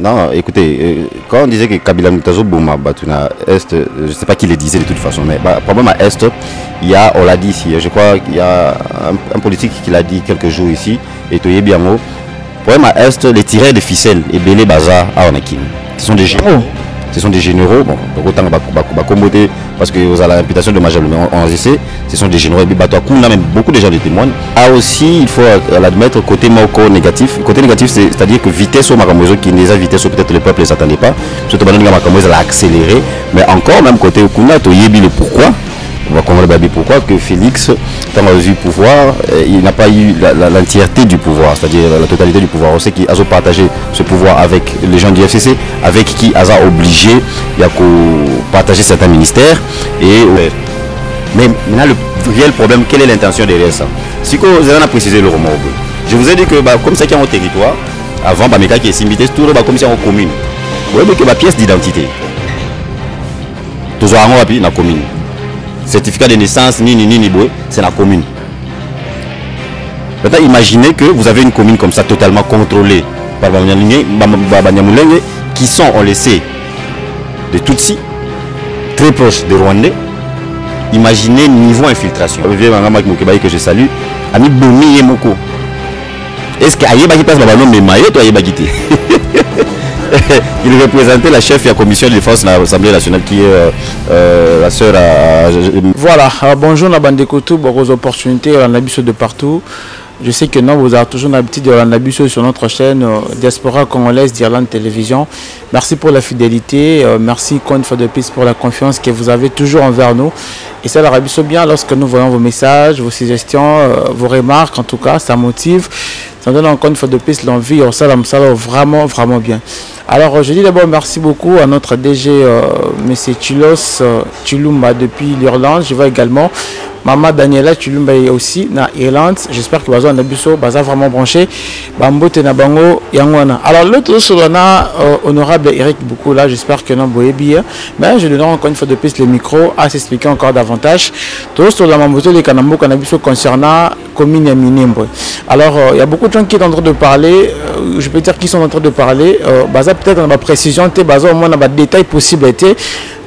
Non, écoutez, quand on disait que Kabila Mutazo Bouma Batuna Est, je ne sais pas qui le disait de toute façon, mais problème à Est, il y a, on l'a dit ici, je crois qu'il y a un politique qui l'a dit quelques jours ici, et Toye Biamo. Problème à Est, les tireurs de ficelles et Belé Baza à Onakim. Ce sont des généraux. Ce sont des généraux, bon, autant parce que vous avez l'imputation de Majal, mais on essaie, ce sont des généraux, même beaucoup de gens le témoignent. Ah aussi, il faut l'admettre, côté Moko négatif. Côté négatif, c'est-à-dire que vitesse au Maramozo, qui les a vitesse, peut-être le peuple ne s'attendait pas. Surtout que Maramozo l'a accéléré. Mais encore, même côté Okuna, tu y le pourquoi. On va comprendre pourquoi que Félix, quand il a eu le pouvoir, il n'a pas eu l'entièreté du pouvoir, c'est-à-dire la totalité du pouvoir. On sait qu'il a partagé ce pouvoir avec les gens du FCC, avec qui il a obligé de partager certains ministères. Mais maintenant, le réel problème, quelle est l'intention derrière ça? Si vous avez précisé le roman, je vous ai dit que comme ça qui est en territoire, avant, qui est simité, tout comme ça en commune. Vous voyez que la pièce d'identité, toujours en rapide, dans la commune. Certificat de naissance, c'est la commune. Maintenant, imaginez que vous avez une commune comme ça, totalement contrôlée par Banyamulenge, qui sont, on le sait, de Tutsi, très proches des Rwandais. Imaginez niveau infiltration. Que je salue, Ami Bomi et Moko. Est-ce qu'il y a des personnes qui il représentait la chef de la commission de défense de l'Assemblée nationale qui est la sœur à... Voilà, bonjour Nabandekoutou, bonnes opportunités, on a vu de partout. Je sais que non, vous avez toujours l'habitude de l'analyser sur notre chaîne Diaspora Congolaise d'Irlande Télévision. Merci pour la fidélité, merci encore une fois de plus pour la confiance que vous avez toujours envers nous. Et ça l'Arabie bien lorsque nous voyons vos messages, vos suggestions, vos remarques, en tout cas, ça motive. Ça donne encore une fois de plus l'envie, ça vraiment, vraiment bien. Alors, je dis d'abord merci beaucoup à notre DG, M. Chilos Chilumba depuis l'Irlande. Je vois également Maman Daniela Chilumba aussi dans l'Irlande. J'espère que Bazo Anabiso, Baza vraiment branché. Bambote Nabango Yangwana. Alors, l'autre sur honorable Eric Boukou, là, j'espère que non, vous bien. Mais je donnerai encore une fois de plus le micro à s'expliquer encore davantage. Tout sur la Mamboto de Kanambo Kanabiso concernant commune et Minembo. Alors, il y a beaucoup de gens qui sont en train de parler. Je peux dire qu'ils sont en train de parler. Baza peut-être dans ma précision, Baza au moins dans ma détail possible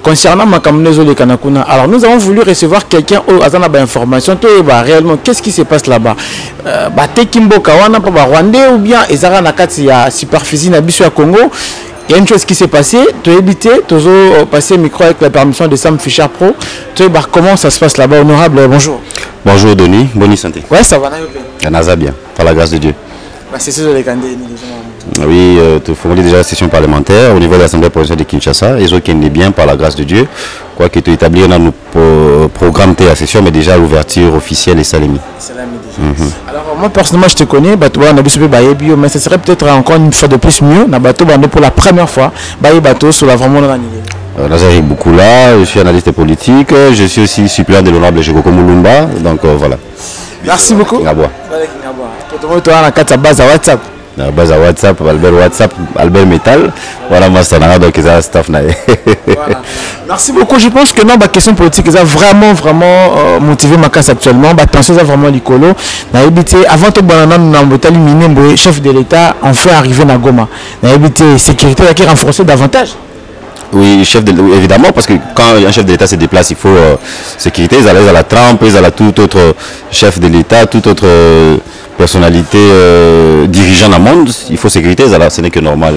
concernant ma Makamnezo de Kanakuna. Alors, nous avons voulu recevoir quelqu'un au Azana information. Réellement, qu'est-ce qui se passe là-bas? Tekimbo Kawana, pas Rwandais ou bien Ezara Nakati ya superficie Nabiso à Congo. Il y a une chose qui s'est passée, tu as évité, tu as passé le micro avec la permission de Sam Fischer Pro. Tu sais comment ça se passe là-bas, honorable, bonjour. Bonjour Denis, bonne santé. Ouais, ça va, Naza bien, par la grâce de Dieu. C'est ça les candidats. Oui, tu fournis déjà la session parlementaire au niveau de l'Assemblée provinciale de Kinshasa. Ils ont est bien par la grâce de Dieu. Quoi que tu établis dans nos programmes de la session, mais déjà l'ouverture officielle est Salemi. Alors moi personnellement je te connais, mais ce serait peut-être encore une fois de plus mieux. Pour la première fois, sur la vraiment Nazari Boukoula, je suis analyste politique, je suis aussi suppléant de l'honorable Jekoko Moulumba, donc voilà. Merci beaucoup. WhatsApp. Base à WhatsApp, Albert Metal, voilà, moi c'est un donc ça staff. Voilà. Merci beaucoup. Je pense que non, la question politique est vraiment motivé ma casse actuellement. Attention, c'est vraiment l'icolo. Avant tout, le chef de l'État en fait arriver à Goma. La sécurité qui est renforcée davantage. Oui, évidemment, parce que quand un chef de l'État se déplace, il faut sécurité. Ils allaient à la Trump, ils allaient à tout autre chef de l'État, toute autre personnalité dirigeant dans le monde. Il faut sécurité, ce n'est que normal.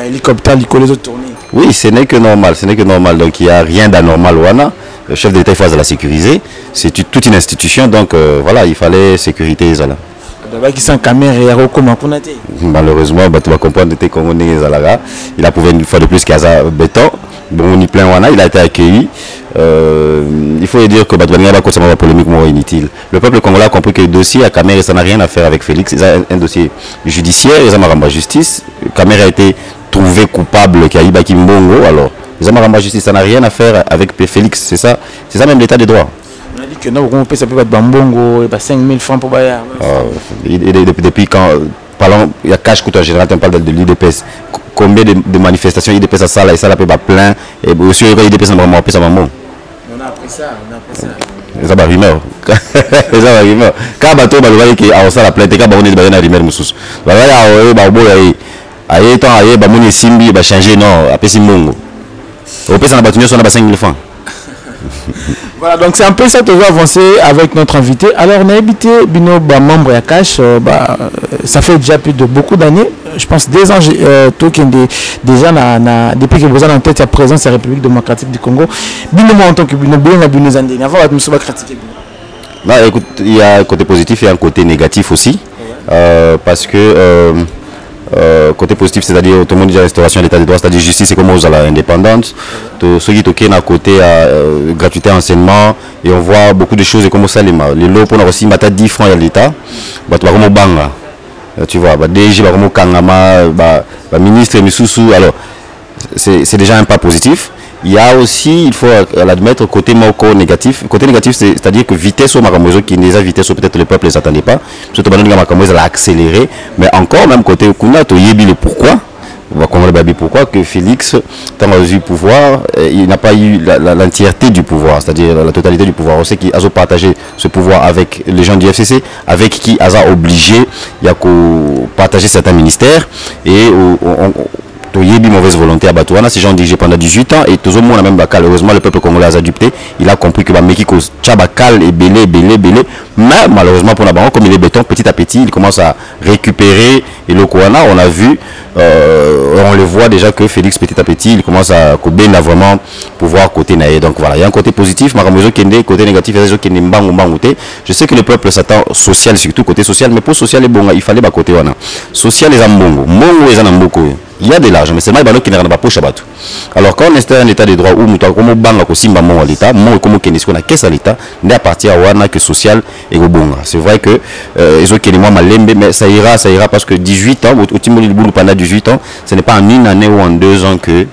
Hélicoptère, les autres tournées. Oui, ce n'est que normal, Donc il n'y a rien d'anormal. Le chef de l'État, il faut la sécuriser. C'est toute une institution, donc voilà, il fallait sécurité. Malheureusement, tu vas comprendre que il a prouvé une fois de plus qu'il y a béton. Bon, on y plein, il a été accueilli. Il faut dire que c'est une polémique inutile. Le peuple congolais a compris que le dossier à Kamer, ça n'a rien à faire avec Félix. Il a un dossier judiciaire, ils ont justice. Kamer a été trouvé coupable qu'il y a Ibaki Mbongo. Alors, ils ont justice, ça n'a rien à faire avec Félix. C'est ça même l'état des droits. On a dit que non, on peut s'appeler Bambongo, 5 000 francs pour Baya. Depuis quand, parlons, il y a cash coûte en général, on parle de l'IDPS. Combien de manifestations l'IDPS a ça là, et ça là peut pas plein, et aussi l'IDPS a vraiment appris ça maman. On a appris ça. Ça va rumeur. Quand bateau va le voir qui a ça la plainte, quand on est dans la rumeur musus. Voilà, aye tant aye ba moni simbi ba changer non après simbongo au pesa na batunyo sona ba 5000 francs. Voilà, donc c'est un peu ça que va avancer avec notre invité. Alors, on a habité Bino membre à Cash, ça fait déjà plus de beaucoup d'années, je pense 2 ans, déjà depuis que vous êtes en tête, il y a présence à la République démocratique du Congo. Bino, en tant que Bino, Bino Zandé, avant de nous critiquer. Bah, écoute, il y a un côté positif et un côté négatif aussi, parce que côté positif, c'est-à-dire tout le monde dit restauration de l'état de droit, c'est-à-dire justice et comment aux indépendante, ceux qui toquent à côté gratuité enseignement, et on voit beaucoup de choses et comment ça les lots pour aussi mettre 10 francs à l'État, bah tu vas comme au banga, tu vois, bah DG bah comme au Kangama, bah ministre et Misusu, alors c'est déjà un pas positif. Il y a aussi, il faut l'admettre, côté négatif. Côté négatif, c'est-à-dire que vitesse au Maramozo, qui n'est pas vitesse, peut-être le peuple ne s'attendait pas. Surtout que Maramozo l'a accéléré. Mais encore, même côté Okuna, tu y le pourquoi. On va comprendre pourquoi que Félix, tant qu'il a eu pouvoir, il n'a pas eu l'entièreté du pouvoir, c'est-à-dire la totalité du pouvoir. On sait qu'il a partagé ce pouvoir avec les gens du FCC, avec qui il a obligé à partager certains ministères. Et mauvaise volonté à Batouana, ces gens dirigés pendant 18 ans et tout le monde a même bacal. Heureusement, le peuple congolais a adopté. Il a compris que Mekiko Tchabakal est belé. Mais malheureusement, pour Nabango, comme il est béton, petit à petit, il commence à récupérer. Et le Kouana, on a vu, on le voit déjà que Félix, petit à petit, il commence à vraiment pouvoir côté Naé. Donc voilà, il y a un côté positif, côté négatif, je sais que le peuple s'attend social, surtout côté social, mais pour social, il fallait côté Wana. Social, les Ambongo. Mongo, les Amboko. Il y a de l'argent, mais c'est mal qui n'a pas poche à battre. Alors quand on est un état de droit où nous avons banque aussi à l'État, moi comme qu'on a caisse à l'État, n'est à partir à Wana que social et au bon. C'est vrai que ils ont qui moi malembe, mais ça ira parce que 18 ans, au Timor Liboulou pendant 18 ans, ce n'est pas en une année ou en 2 ans que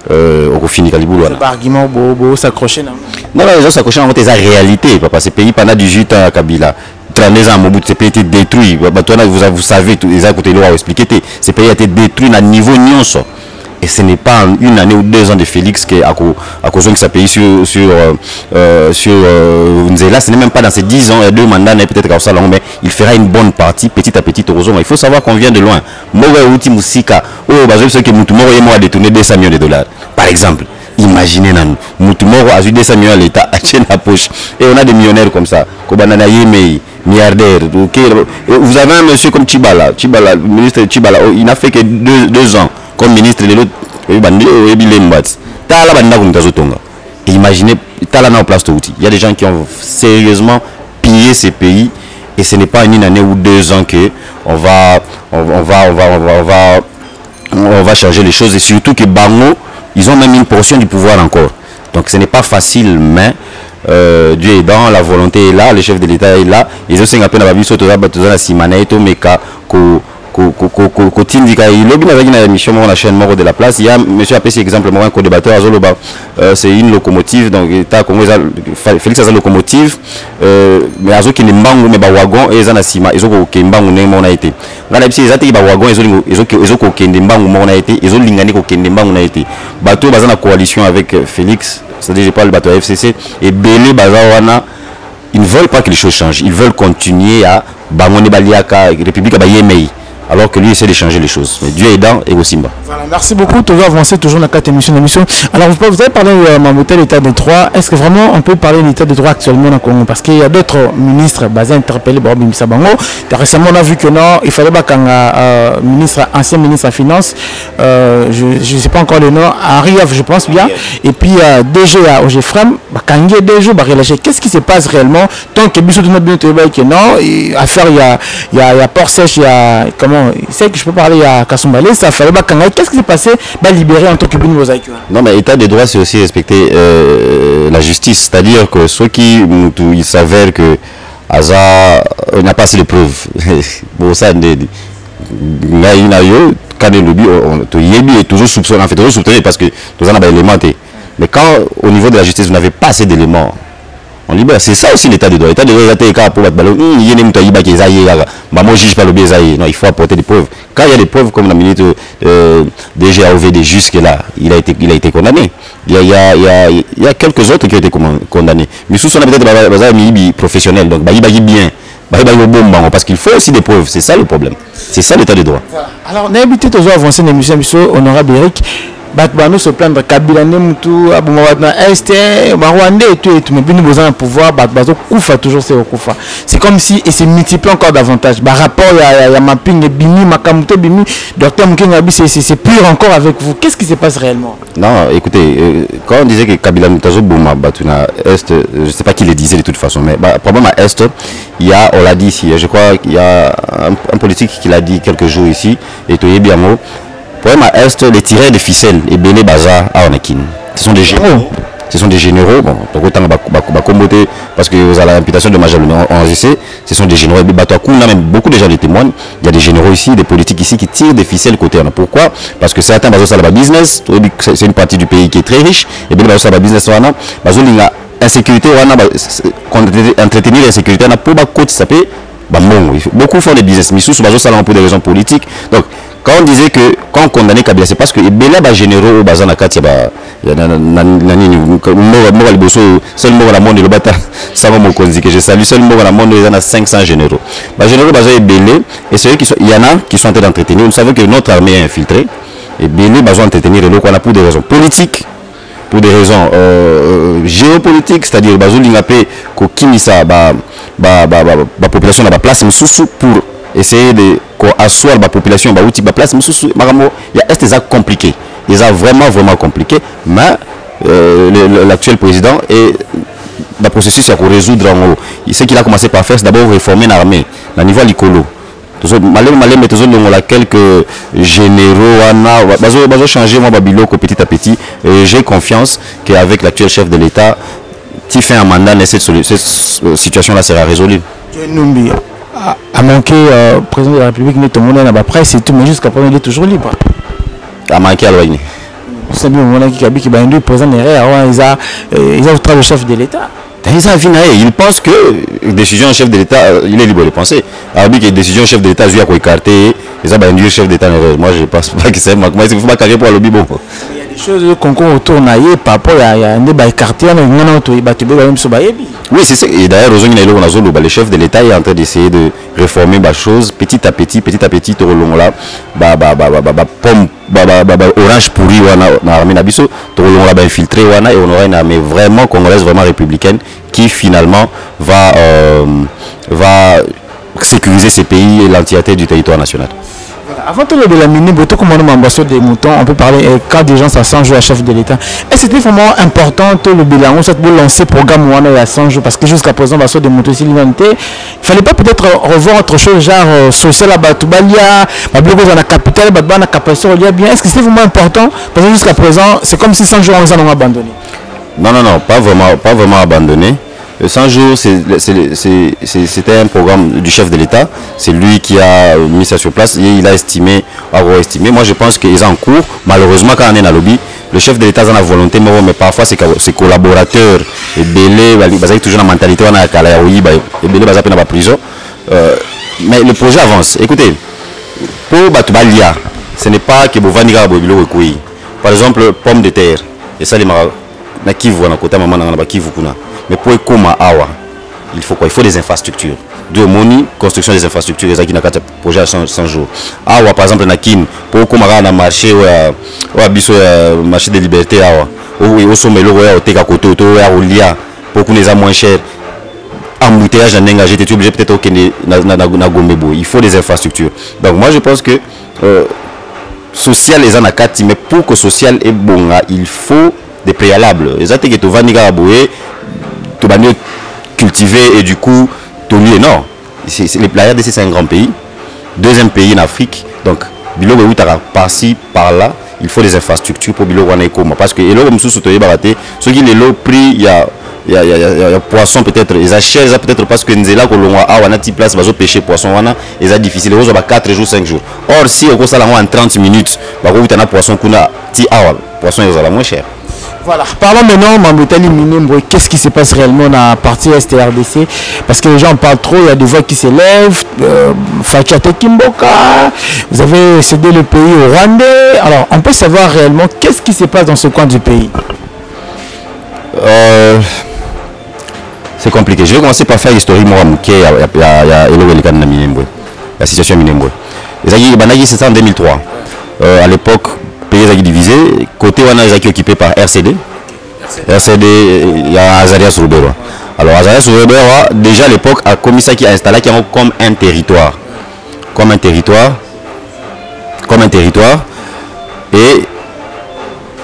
on finit Kaliboulou. C'est pas argument beau s'accrocher non. Non, ils ont s'accroché en fait, c'est la réalité, papa. Ce pays pendant 18 ans à Kabila. 32 ans, ce pays a été détruit. Vous savez, les a côté loi expliqué. Ce pays a été détruit à niveau nyonso. Et ce n'est pas en 1 année ou 2 ans de Félix qui a cause de sa pays sur Nzela. Ce n'est même pas dans ces 10 ans et 2 mandats, peut-être qu'à ça, mais il fera une bonne partie petit à petit. Il faut savoir qu'on vient de loin. Moi, outil Moussika, ceux qui m'ont détourné 200 millions de dollars, par exemple. Imaginez nous, Moutoumoro a eu 200 millions à l'État à la poche. Et on a des millionnaires comme ça. Kobanana Yemei, milliardaire. Vous avez un monsieur comme Chibala, le ministre Chibala, il n'a fait que 2 ans comme ministre de l'autre. Et imaginez, en place de outils. Il y a des gens qui ont sérieusement pillé ces pays. Et ce n'est pas en 1 année ou 2 ans que on va changer les choses. Et surtout que Bango, ils ont même une portion du pouvoir encore. Donc ce n'est pas facile, mais Dieu est dans, la volonté est là, le chef de l'État est là. Ils ont 5 appels à la vie, il y a mission la chaîne mort de la place. Il y a monsieur appelé cet exemple, un co-débatteur à Zoloba. C'est une locomotive, donc l'État congolais, Félix a une locomotive, mais à qui n'est pas un wagon et ils ont ils ont aucun bango n'a été. Voilà, ils ont des wagons, ils ont aucun bango n'a été, ils ont l'ingani aucun bango n'a été. Bateau basé en coalition avec Félix, c'est-à-dire je parle du bateau FCC et Belé Bazawana. Ils ne veulent pas que les choses changent, ils veulent continuer à Bango Nebaliaka, République Abayemei. Alors que lui essaie de changer les choses. Mais Dieu est dans et au Simba. Voilà, merci beaucoup. Toujours avancé, toujours dans la 4 émissions d'émission. Alors, vous avez parlé de l'état de droit. Est-ce que vraiment on peut parler de l'état de droit actuellement au Congo? Parce qu'il y a d'autres ministres basés interpellés par Bimisa Bango. Récemment, on a vu que non, il fallait pas qu'un ancien ministre à Finance, je ne sais pas encore le nom, Ariaf, je pense bien. Et puis, DG à OGFREM, Kangé DG, relâché. Qu'est-ce qui se passe réellement? Tant que Bissot de notre que non, affaire, il y a port sèche, il y a comment. C'est que je peux parler à Kassoumbalé, ça fallait pas Kangaï. Qu'est-ce qui s'est passé? Libérer en tant que Bini Mosaïque. Non, mais l'état de droit, c'est aussi respecter la justice. C'est-à-dire que ceux qui il s'avère que Aza n'a pas assez de preuves. Bon, ça, quand il est toujours soupçonné, en fait, toujours soupçonné parce que tout ça n'a pas d'élémenté. Mais quand au niveau de la justice, vous n'avez pas assez d'éléments, on libère. C'est ça aussi l'état de droit. L'état de droit, non, il faut apporter des preuves. Quand il y a des preuves, comme la ministre déjà OVD jusque-là, il a été condamné. Il y a quelques autres qui ont été condamnés. Mais sous son peut-être professionnel, donc il bien. parce qu'il faut aussi des preuves. C'est ça le problème. C'est ça l'état de droit. Voilà. Alors, on a habité toujours avancé l'émission, honorable Eric. Batbano se plaindre Kabila Nemutu, Aboumawadna Est, Rwandais et tout, mais bien nous besoin de pouvoir, Batbazo Koufa toujours c'est au Koufa. C'est comme si, et c'est multiplié encore davantage. Par rapport à Mapping, Bimi, Makamuto, Bimi, Docteur Moukengabi, c'est pire encore avec vous. Qu'est-ce qui se passe réellement? Non, écoutez, quand on disait que Kabila Mutazo Bouma Batuna Est, je ne sais pas qui le disait de toute façon, mais le problème à Est, il y a, on l'a dit ici, je crois qu'il y a un politique qui l'a dit quelques jours ici, et Toye Biamo. Le problème à Est, les tireurs de ficelles et Bélé Baza à Onakin. Ce sont des généraux. Ce sont des généraux. Bon, parce que vous avez l'imputation de Majal enregistré. Ce sont des généraux. Même beaucoup de gens le témoignent. Il y a des généraux ici, des politiques ici qui tirent des ficelles côté. Pourquoi? Parce que certains Bazo Salaba Business, c'est une partie du pays qui est très riche. Et Bélé Bazo Salaba Business, Bazo Linga insécurité, entretenir l'insécurité, on a pas côté ça peut. Beaucoup font des business, mais sous Bazo Salaba pour des raisons politiques. Donc, quand on disait que quand on condamnait Kabila, c'est parce que Bela ba généraux au bazana katia ba seul mot dans le monde le bata ça va mon que je salue seul mot dans le monde il y en a 500 généraux. Ba généraux bazana Belé et ceux qui sont il y en a qui sont en train d'entretenir. Vous savez que notre armée est infiltrée et Belé bazana entretenir le qu'on a pour des raisons politiques, pour des raisons géopolitiques, c'est-à-dire bazou lingapé ko kimisa ba population na ba place sous pour essayer de asseoir la population, la place, il y a des actes compliqués, des actes vraiment compliqués, mais l'actuel président et le processus à résoudre en haut. Ce qu'il a commencé par faire, c'est d'abord réformer l'armée, au niveau l'icolo. Quelques généraux, on a changé petit à petit. J'ai confiance qu'avec l'actuel chef de l'État, qui fait un mandat, cette situation-là sera résolue. A manqué président de la République, tout le monde est la presse et tout, mais jusqu'à présent il est toujours libre. A manqué à l'OIN. C'est bien le qui a dit qu'il le président il a le chef de l'État. Il pense que décision chef de l'État, il est libre de penser. Alors que décision chef de l'État, il a écarté, il a le chef d'État. Moi je ne pense pas que c'est moi. Il faut pas carrer pour le lobby. Il y a des choses qu'on retourne par rapport à un débat écarté. Oui, c'est ça. Et d'ailleurs, le chef de l'État est en train d'essayer de réformer les choses petit à petit, orange pourri dans l'armée nabiso, infiltré et on aura une armée vraiment congolaise, vraiment républicaine qui finalement va sécuriser ces pays et l'entièreté du territoire national. Avant tout de la mini comme on ambassadeur des moutons, on peut parler quand des gens ça 100 jours à chef de l'État. Et c'était vraiment important tout le bilan, on s'est lancé programme il y a 100 jours parce que jusqu'à présent ambassadeur des moutons il fallait pas peut-être revoir autre chose genre social à Batoubalia, dans la capitale, dans la capacité bien. Est-ce que c'était vraiment important parce que jusqu'à présent c'est comme si 100 jours on les a abandonné. Non, pas vraiment abandonné. 100 jours, c'était un programme du chef de l'État. C'est lui qui a mis ça sur place et il a estimé. Moi, je pense qu'ils sont en cours. Malheureusement, quand on est dans le lobby, le chef de l'État a la volonté, mais parfois ses collaborateurs, et Belé, ils ont toujours la mentalité, on a et Belé, ils ont la prison. Mais le projet avance. Écoutez, pour Batoubalia, ce n'est pas que Bovaniga Bobilo Ekoui. Par exemple, pommes de terre. Et ça, les marins, na Kivu, na Kota Maman, na Kivu Kuna. Mais pour Ekoma Awa, il faut quoi? Il faut des infrastructures. De Moni, construction des infrastructures, les qui n'a qu'à projet à 100 jours. Awa, par exemple, Nakin, pour Ekoma na marché, marché de liberté, Awa. Au sommet, au Teka Koto, au Lia, pour qu'on les a moins cher. Embouteillage en engagé, tu es obligé peut-être au Gomebo. Il faut des infrastructures. Donc moi je pense que social les anakati, mais pour que social est bon, il faut des préalables. Les attaques que vaniga aboué, tu vas cultiver et du coup tu lié non. La RDC c'est un grand pays, deuxième pays en Afrique, donc bilogo utara par-ci par-là, il faut des infrastructures pour bilogo anaikoma parce que elo comme sous sotoye baraté, ce qui est le prix il y a poisson peut-être ils achètent peut-être parce que nzela ko longwa a wana ti place bazo pêcher poisson wana ils a difficile ils ont 4 jours 5 jours. Or si on ça en 30 minutes ba ko utana poisson kuna ti awa poisson ils ont la moins cher. Voilà, parlons maintenant Mambetali Minimbo, qu'est-ce qui se passe réellement dans la partie STRDC? Parce que les gens parlent trop, il y a des voix qui s'élèvent, Fachate Kimboka, vous avez cédé le pays au Rwandais. Alors, on peut savoir réellement qu'est-ce qui se passe dans ce coin du pays? C'est c'est compliqué. Je vais commencer par faire l'historique. Moi, il y a la situation Minembwe. C'est ça en 2003. À l'époque, le pays est divisé. Côté Wana est occupé par RCD. RCD, il y a Azarias Roubero. Alors Azarias Roubero, déjà à l'époque, a commis ça qui a installé comme un territoire. Comme un territoire. Et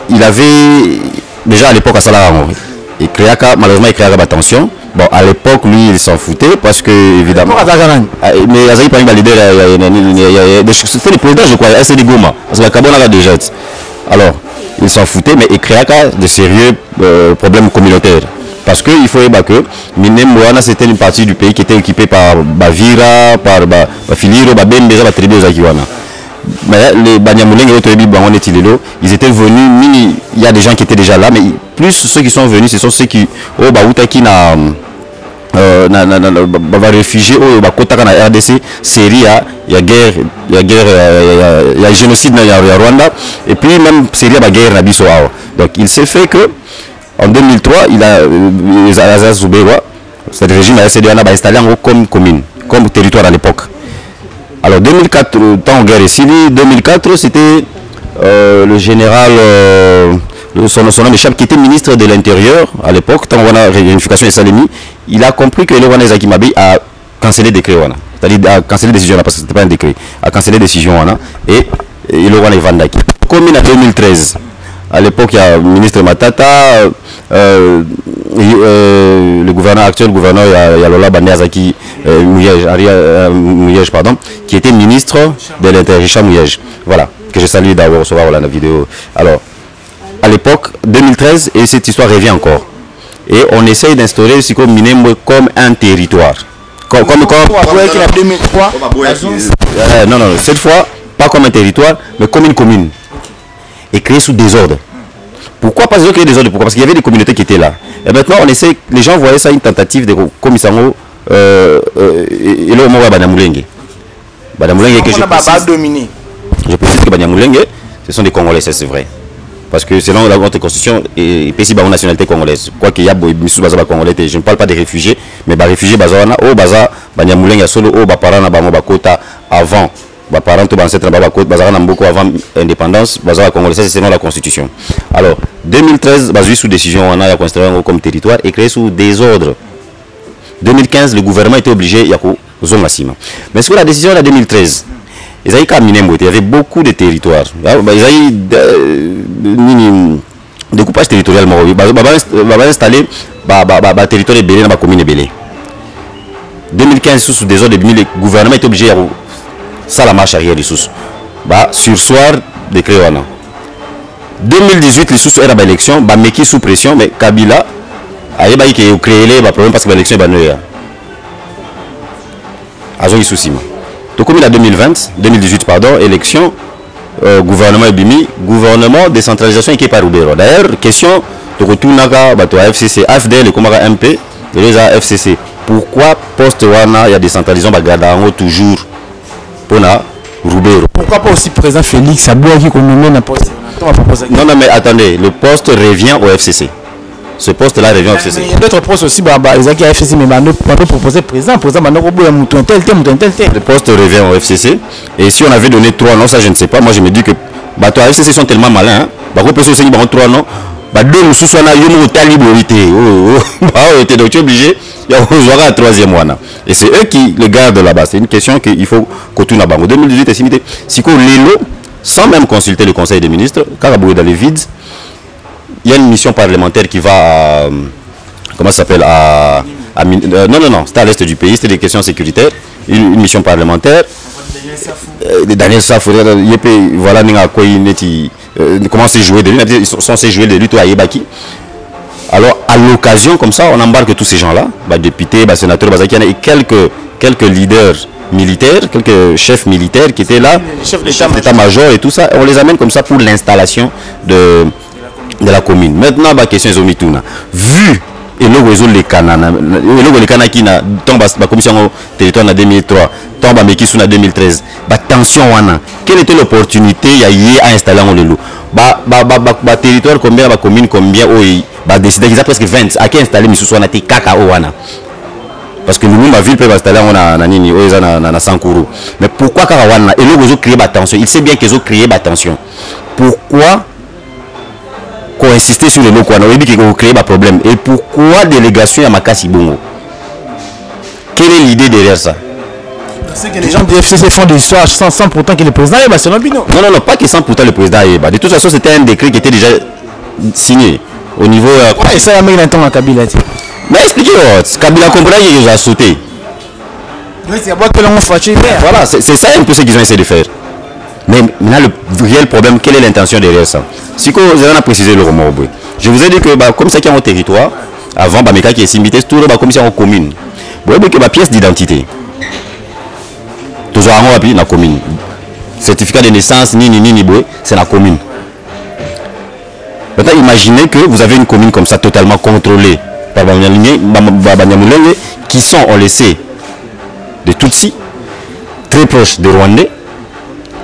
il avait déjà à l'époque à Salaramo. Et malheureusement il créa attention. Bon, à l'époque, lui, il s'en foutait parce que, évidemment. Mais Azaï parmi les leaders, c'était le président, je crois, RCD Goma. Parce que la Cabana l'a déjà. Alors, il s'en foutait, mais il créa de sérieux problèmes communautaires. Parce qu'il faut dire que Minembwe, c'était une partie du pays qui était occupée par Bavira, par Filiro, Bembe, par Tribu Zakiwana. Mais les Banyamuleng et autres ils étaient venus, il y a des gens qui étaient déjà là, mais plus ceux qui sont venus, ce sont ceux qui réfugiés au RDC, Syrie, il y a guerre, il y a génocide dans Rwanda, et puis même Syrie, il y a guerre dans Bissau. Donc il s'est fait que en 2003, il a Azaz Zoubewa, ce régime a installé comme commune, comme territoire à l'époque. Alors 2004, temps guerre ici, 2004, c'était le général, son nom m'échappe, qui était ministre de l'Intérieur à l'époque, tant qu'on a réunification et Salemi, il a compris que le Rwanda Zakimabi a cancellé le décret, c'est-à-dire a cancellé la décision, parce que ce n'était pas un décret, a cancellé la décision, et le Rwanda Vandaki. Comme en 2013, à l'époque, il y a le ministre Matata, le gouverneur actuel, il y a Lola Bandazaki Mouyej, qui était ministre de l'Intérieur, Richard Mouyej. Voilà, que je salue d'avoir recevoir la vidéo. Alors, à l'époque, 2013, et cette histoire revient encore. Et on essaye d'instaurer ce comme Minembwe comme un territoire. Comme 2003. Non, cette fois, pas comme un territoire, mais comme une commune. Et créé sous désordre. Pourquoi pas créer des désordre? Pourquoi? Parce qu'il y avait des communautés qui étaient là. Et maintenant, on essaie, les gens voyaient ça une tentative de commissario et là, on va Banyamulenge. Banyamulenge que je précise que Banyamulenge, ce sont des Congolais, c'est vrai. Parce que selon notre constitution, et PCI a une nationalité congolaise. Quoi qu'il y a des Congolais, je ne parle pas des réfugiés, mais des réfugiés, Banyamulenge, solo, Baparana, Bakota, avant. Parents tout avant l'indépendance, c'est selon la constitution. Alors, 2013, basé sous décision, on a construit comme territoire et créé sous désordre. 2015, le gouvernement était obligé de faire Massima. Mais sur la décision de 2013, il y avait beaucoup de territoires. Il y a découpage territorial. Il va installer le territoire de Bélé dans la commune de Bélé. 2015, sous désordre, le gouvernement était obligé de ça la marche arrière des sous. Sur soir de Créona. 2018 les sous era élection, Meki sous pression, mais Kabila a créé les problèmes parce que l'élection est bannie. Azo souci. Donc comme il a 2018 pardon, élection gouvernement Ebimi, gouvernement décentralisation qui est par Roubero. D'ailleurs, question de retour naga FCC, AFDL comme MP, et les FCC. Pourquoi poste wana il y a décentralisation bagardango toujours pour Roubero. Pourquoi pas aussi président Félix Abouya qui nommé un poste? Non, mais attendez, le poste revient au FCC. Ce poste-là revient au FCC. Il y a d'autres postes aussi, ils ont FCC, mais on peut proposer président, le poste revient au FCC. Et si on avait donné 3 noms, ça je ne sais pas, moi je me dis que les FCC sont tellement malins, on peut aussi 3 noms. Donc tu es obligé, il y a un troisième mois. Et c'est eux qui le gardent là-bas. C'est une question qu'il faut que tout là-bas. En 2018, si on l'élo, sans même consulter le conseil des ministres, car dans les vides, il y a une mission parlementaire qui va comment ça s'appelle non, c'était à l'est du pays, c'était des questions sécuritaires, une mission parlementaire. Daniel Safou, voilà, comment c'est joué de lui, ils sont censés jouer de lui tout à Yébaki. Alors à l'occasion comme ça, on embarque tous ces gens-là, députés, sénateurs, et quelques leaders militaires, quelques chefs militaires qui étaient là, chefs d'état-major et tout ça, on les amène comme ça pour l'installation de la commune. Maintenant, la question est Omituna. Vu et le réseau les Canana qui n'a la commission territoire en 2003, tant Meki en 2013, tension wana. Quelle était l'opportunité à installer en Lelo? territoire combien, commune combien, décider qu'ils ont presque 20, à qui installer, mais ce soit un kaka ouana. Parce que nous, ma ville peut installer en Sankuru. Mais pourquoi Karawana? Et nous, ils ont créé la tension. Il sait bien qu'ils ont créé la tension. Pourquoi qu'on insistait sur le lot? On a dit qu'ils ont créé un problème. Et pourquoi délégation à Makassi Bongo? Quelle est l'idée derrière ça? C'est que les gens du FCC font des histoires sans pourtant que le président est c'est l'opinion. Non, pas que sans pourtant le président est. De toute façon, c'était un décret qui était déjà signé au niveau. Et ça, il y a un temps à Kabila. Mais expliquez-moi, Kabila comprend qu'il a sauté. Voilà, c'est ça un peu ce qu'ils ont essayé de faire. Mais maintenant, le réel problème, quelle est l'intention derrière ça? Si vous avez précisé le roman, je vous ai dit que comme ça qui est en territoire, avant, Bameka qui est simité, tout le comme ça en commune. Vous voyez que ma pièce d'identité, toujours en la commune. Certificat de naissance, c'est la commune. Maintenant, imaginez que vous avez une commune comme ça, totalement contrôlée par Banyamulenge, qui sont, on le sait, de Tutsi, très proches des Rwandais.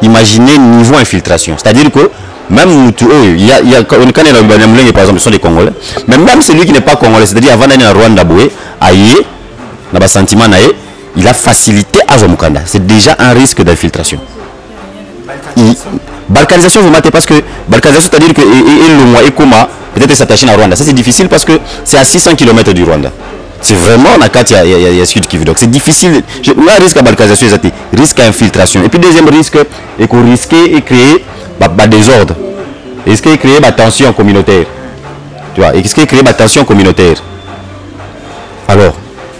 Imaginez niveau infiltration. C'est-à-dire que même quand il y a Banyamulenge, par exemple, ce sont des Congolais, mais même celui qui n'est pas Congolais, c'est-à-dire avant d'aller en Rwanda, il a facilité à Zomukanda. C'est déjà un risque d'infiltration. Balkanisation, vous matez parce que balkanisation, c'est-à-dire que le et Koma peut-être s'attacher à Rwanda. Ça, c'est difficile parce que c'est à 600 km du Rwanda. C'est vraiment on a il y a Sud Kivu. Donc c'est difficile. Le risque à balkanisation, c'est risque à infiltration. Et puis deuxième risque, c'est qu'on risque de créer désordre. Risque de créer tension communautaire. Tu vois, et risque de créer tension communautaire. Alors,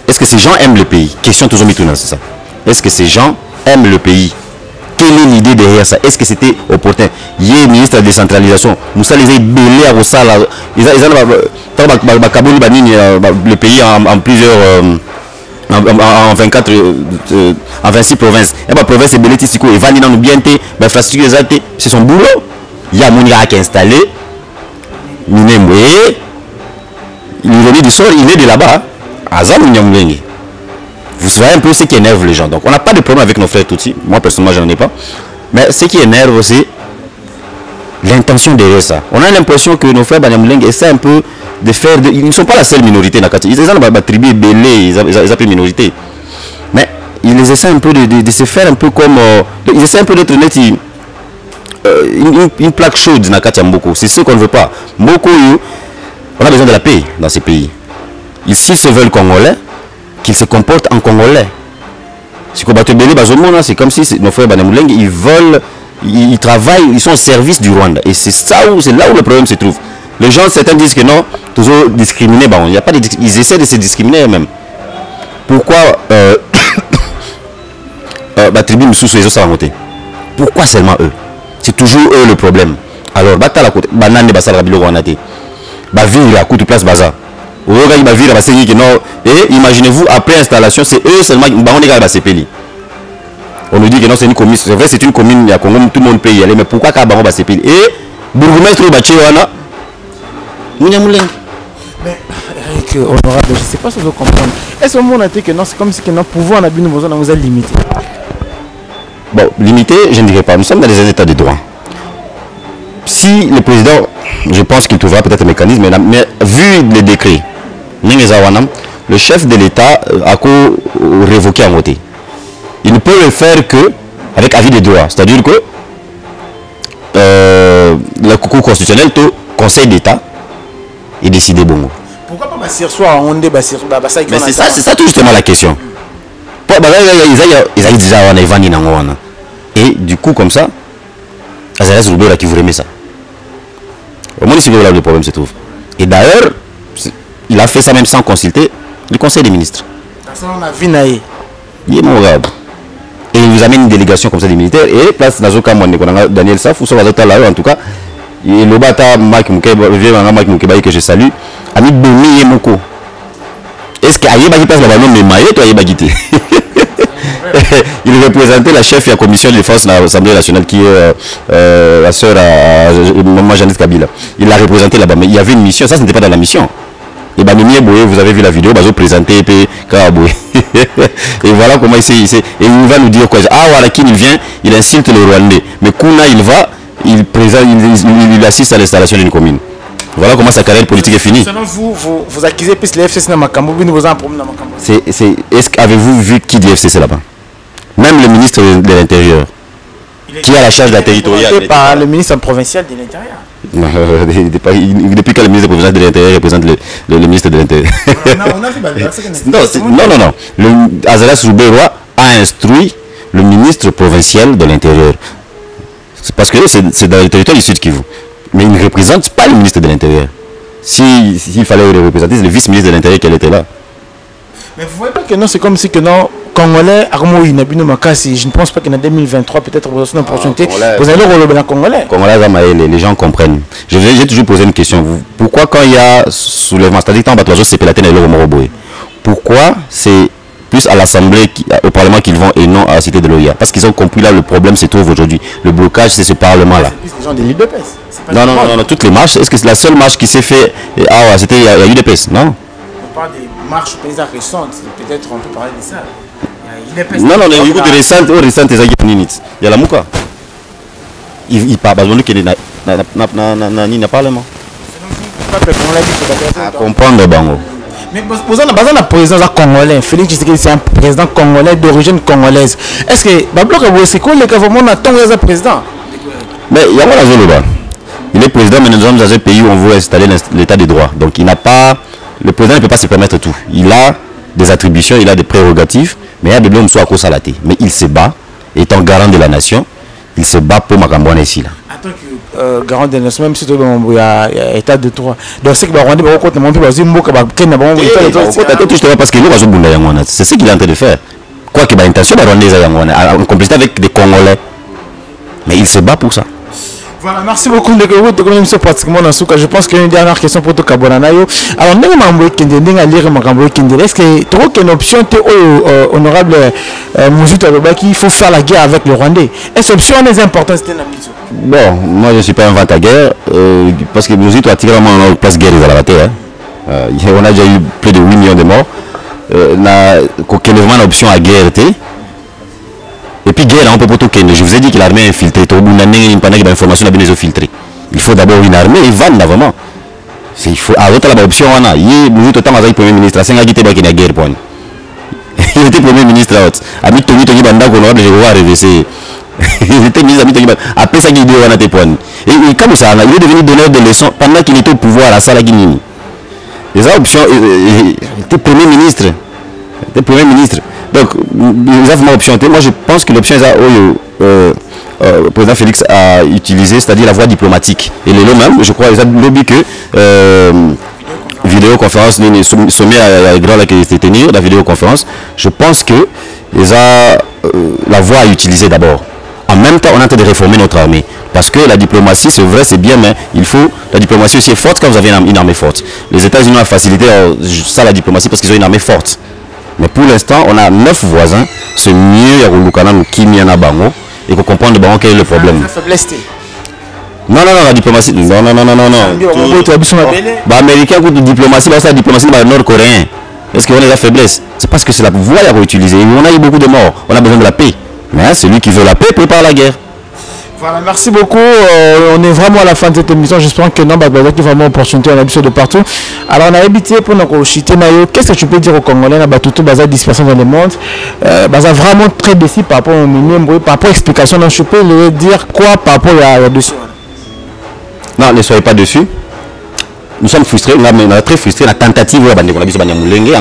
est-ce que ces gens aiment le pays? Question toujours mituna, c'est ça. Est-ce que ces gens aiment le pays? Quelle est l'idée derrière ça? Est-ce que c'était opportun? Il y a un ministre de la décentralisation. Nous allons les belés à Rossala. Ils ont le pays en plusieurs. En 24, en 26 provinces. Et la province est belée ici. Et va nous bien l'infrastructure exaltée. C'est son boulot. Il y a Mounia qui est installé. Minemwe. L'ironie du sort, il est de là-bas. Azam Mounia. Vous savez un peu ce qui énerve les gens. Donc on n'a pas de problème avec nos frères Tutsi. Moi personnellement, je n'en ai pas. Mais ce qui énerve, c'est l'intention derrière ça. On a l'impression que nos frères Banyamulenge essaient un peu de faire... Ils ne sont pas la seule minorité. Ils ont la tribu belée, ils ont pris minorité. Mais ils essaient un peu de se faire un peu comme... ils essaient un peu d'être net... une plaque chaude dans Katia Mboko. C'est ce qu'on ne veut pas. Mboko, on a besoin de la paix dans ces pays. S'ils se veulent congolais, qu'ils se comportent en congolais. C'est comme si nos frères Banyamulenge, ils travaillent, ils sont au service du Rwanda. Et c'est là où le problème se trouve. Les gens, certains disent que non, toujours discriminés, il y a pas de, ils essaient de se discriminer eux-mêmes. Pourquoi tribu Moussous les autres voté? Pourquoi seulement eux? C'est toujours eux le problème. Alors, la côté, banane de Bassal Rabilo Wanate, vivre à coup de place Baza. Et imaginez-vous, après installation, c'est eux seulement qui ont. On nous dit que non, c'est une commune. C'est vrai, c'est une commune, il y a Congo, tout le monde peut y aller. Mais pourquoi Kabaron va se payer? Et Bourgmestre Bachewana, Mouniamouleng. Mais, Eric, honorable, je ne sais pas si vous comprenez. Est-ce qu'on a dit que non, c'est comme si notre pouvoir en abus nous a limité? Bon, limité, je ne dirais pas. Nous sommes dans les états de droit. Si le président, je pense qu'il trouvera peut-être un mécanisme, mais vu les décrets, le chef de l'État a révoqué en voté. Il ne peut le faire que avec avis de droit. C'est-à-dire que le Cour constitutionnel, le Conseil d'État, est décidé bon. Pourquoi pas Bassir soit en débat? Mais c'est ça tout justement la question. Ils ont déjà et du coup comme ça, qui vous remet ça. Au moins, c'est là où le problème se trouve. Et d'ailleurs, il a fait ça même sans consulter le Conseil des ministres. Il est mon gars. Et il vous amène une délégation comme ça des militaires. Et place Nazoka Daniel Saf, ou là en tout cas, et le bata Mike Mukeba que je salue, a mis Boni et Moko. Est-ce qu'il y a une place là-bas, mais Maïe, toi, il représentait la chef de la commission de défense de l'Assemblée nationale qui est la sœur à Maman Jeannette Kabila. Il l'a représenté là-bas, mais il y avait une mission, ça ce n'était pas dans la mission. Et vous avez vu la vidéo, ils ont présenté et voilà comment il s'est. Et il va nous dire quoi. Ah voilà, qui il vient, il insulte le Rwandais. Mais Kuna il va, il assiste à l'installation d'une commune. Voilà comment sa carrière politique est finie. Selon vous accusez plus les FCC dans Makambo, vous avez un problème dans Makambo. Avez-vous vu qui dit FCC là-bas? Même le ministre de l'Intérieur, qui a la charge de la territoriale. Par le ministre provincial de l'Intérieur. Depuis que le ministre provincial de l'Intérieur représente le ministre de l'Intérieur. Non. Azaras Rouberois a instruit le ministre provincial de l'Intérieur. C'est parce que c'est dans le territoire du Sud Kivu. Mais il ne représente pas le ministre de l'Intérieur. S'il fallait le représenter, c'est le vice-ministre de l'Intérieur qui était là. Mais vous voyez pas que non, c'est comme si que non, Congolais, Armo Inabino Makasi, je ne pense pas qu'en 2023, peut-être vous avez une opportunité, vous allez relever la Congolais. Congolais, les gens comprennent. J'ai toujours posé une question. Pourquoi quand il y a soulèvement, c'est-à-dire quand Batoazo c'est Pélaté et Moroboé, pourquoi c'est plus à l'Assemblée, au Parlement qu'ils vont et non à la Cité de l'OIA? Parce qu'ils ont compris là, le problème se trouve aujourd'hui. Le blocage, c'est ce Parlement-là. C'est gens de l'UDPS. Non, toutes les marches. Est-ce que c'est la seule marche qui s'est fait? Ah ouais, c'était il y a UDPS, non? On parle des marches récentes, peut-être on peut parler de ça. Non, les écoutes récentes, il y a la Mouka. Il parle, il n'a pas le mot. À comprendre, Bango. Mais vous avez un président congolais, Félix Tshisekedi, c'est un président congolais d'origine congolaise. Est-ce que c'est quoi le gouvernement attend un président? Mais il y a la zone là. Il est président, mais nous sommes dans un pays où on veut installer l'état des droits. Donc il n'a pas. Le président ne peut pas se permettre tout. Il a des attributions, il a des prérogatives, mais il y a des blâmes soit à cause salaté. Mais il se bat, étant garant de la nation, il se bat pour Makambouane ici là. En tant que garant de la nation, même si il y a état de droit. Donc c'est que Rwanda va compter mon pays, parce que c'est ce qu'il est en train de faire. Quoi que l'intention de Rwanda en complicité avec des Congolais. Mais il se bat pour ça. Voilà, merci beaucoup de vous pratiquement dans ce cas. Je pense qu'il y a une dernière question pour tout Kabonanayo. Alors, est-ce que tu as une option, honorable il faut faire la guerre avec le Rwandais? Est-ce que l'option est importante? Bon, moi je ne suis pas un vent à guerre parce que nous avons tiré en place guerre à la terre. On a déjà eu plus de 8 millions de morts. Quelle est l'option à guerre? Et puis guerre, on peut pas tout. Je vous ai dit que l'armée est infiltrée. Il faut d'abord une armée et vendre vraiment. Il faut arrêter la option. Il était premier ministre. Il était premier ministre. Il était ministre. Après ça, il est comme ça. Il est devenu donneur de leçons pendant qu'il était au pouvoir à la salle. Les options, il était premier ministre. Donc, ils ont une option. Moi, je pense que l'option le président Félix a utilisé, c'est-à-dire la voie diplomatique. Et les lots même, je crois, ils ont lobby que vidéoconférence, sommet à grand là qui s'est tenu, la vidéoconférence. Je pense que la voie à utiliser d'abord. En même temps, on est en train de réformer notre armée. Parce que la diplomatie, c'est vrai, c'est bien, mais il faut. La diplomatie aussi est forte quand vous avez une armée forte. Les États-Unis ont facilité ça, la diplomatie, parce qu'ils ont une armée forte. Mais pour l'instant, on a 9 voisins. C'est mieux qui mis en bango et qu'on comprend de bango quel est le problème. Non, la diplomatie. Non. Américain, pour la diplomatie, c'est la diplomatie nord-coréen. Est-ce qu'on a la faiblesse? C'est parce que c'est la voie à utiliser. On a eu beaucoup de morts. On a besoin de la paix. Mais celui qui veut la paix prépare la guerre. Voilà, merci beaucoup. On est vraiment à la fin de cette émission. J'espère que non, il y a vraiment opportunité à l'habitude de partout. Alors, on a habité pour nous chiter. Qu'est-ce que tu peux dire aux Congolais? Tout dispersion dans le monde. Vraiment très déçu par rapport au milieu, par rapport à l'explication. Donc, je peux leur dire quoi par rapport à dessus? Non, ne soyez pas dessus. Nous sommes frustrés. On est très frustrés. La tentative en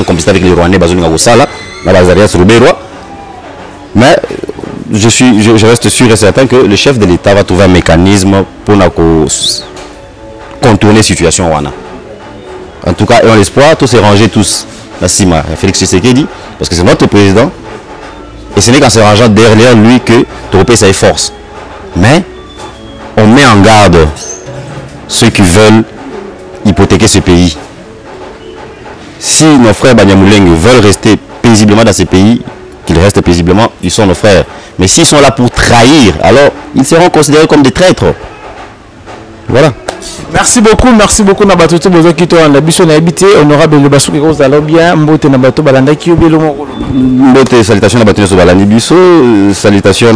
complicité avec les Rwandais, mais je reste sûr et certain que le chef de l'État va trouver un mécanisme pour contourner la situation. En tout cas, et on l'espoir, tous s'est rangé tous. La CIMA, Félix Tshisekedi, parce que c'est notre président. Et ce n'est qu'en se rangeant derrière lui que Toropé sa force. Mais on met en garde ceux qui veulent hypothéquer ce pays. Si nos frères Banyamulenge veulent rester paisiblement dans ce pays, qu'ils restent paisiblement, ils sont nos frères. Mais s'ils sont là pour trahir, alors ils seront considérés comme des traîtres. Voilà. Merci beaucoup Nabatoto Bozo Kito en Labiso na habité honorable le Basou Kiko Zalobia Mbote Nabato Balanda ki obelo moko. Mbote salutation na Batoto Balani Biso, salutation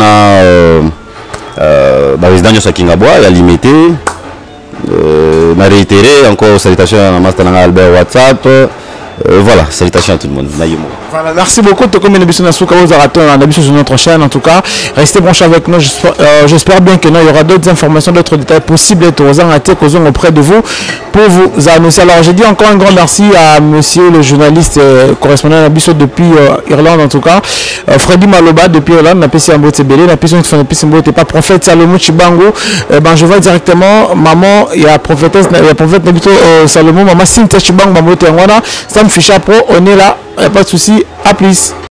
résident de Kingabwa, il a limité. M'a réitéré encore salutations à Master Albert WhatsApp. Voilà, salutations à tout le monde. Voilà, merci beaucoup. Tout comme une émission sur notre chaîne, en tout cas, restez branchés avec nous. J'espère bien qu'il y aura d'autres informations, d'autres détails possibles auprès de vous pour vous annoncer. Alors, j'ai dit encore un grand merci à monsieur le journaliste correspondant à Bissot depuis Irlande, en tout cas, Freddy Maloba depuis Irlande, n'a pas si un beau tébélé, n'a pas si un beau pas prophète Salomon Chibango. Je vois directement maman, il y a prophétesse, il y a prophète Nabito Salomon, maman Cynthia Chibango, maman Tengwana, Sam Fisha Pro, on est là, pas de souci, à plus.